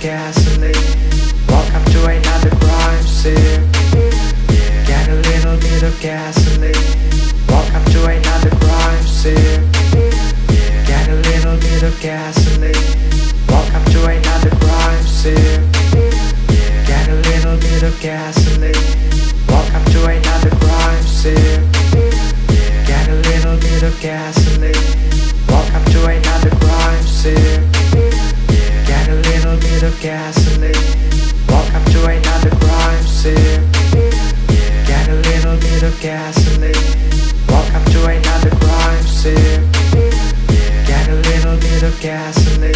gasoline. Welcome to another crime scene. Get a little bit of gasoline. Welcome to another crime scene. Get a little bit of gasoline. Welcome to another crime scene. Get a little bit of gasoline. Welcome to another crime scene. Get a little bit of gasoline. Welcome to another crime scene. Get a little bit of gasoline. Welcome to another crime scene. Get a little bit of gasoline. Welcome to another crime scene. Get a little bit of gasoline.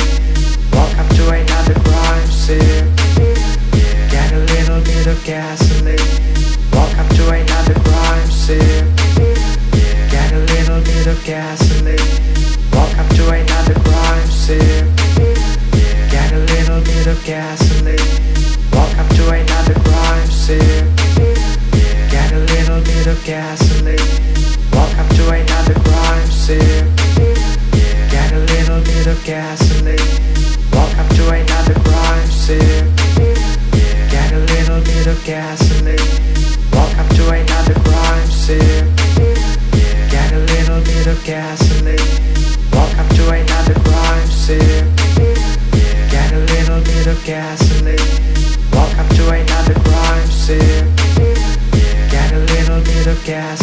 Welcome to another crime scene. Get a little bit of gasoline. Welcome to another crime scene. Get a little bit of gasoline. Welcome to another crime scene. Get a little bit of gasoline. Welcome to another crime scene. Get a little bit of gasoline. Welcome to another crime scene. Get a little bit of gasoline. Welcome to another crime scene. Get a little bit of gasoline. Welcome to another crime scene. Get a little bit of gasoline. Welcome to another crime scene. Get a little bit of gasoline. Welcome to another crime scene. Get a little bit of gas.